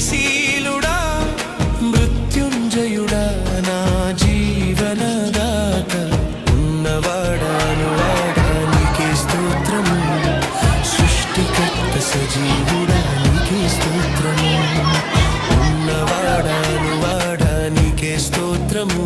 జయశీలుడా మృత్యుంజయుడా నా జీవనదాత ఉన్నవాడాను వాడానికే స్తోత్రము సృష్టికర్త సజీవుడా నీకే స్తోత్రము ఉన్నవాడాను వాడానికే స్తోత్రము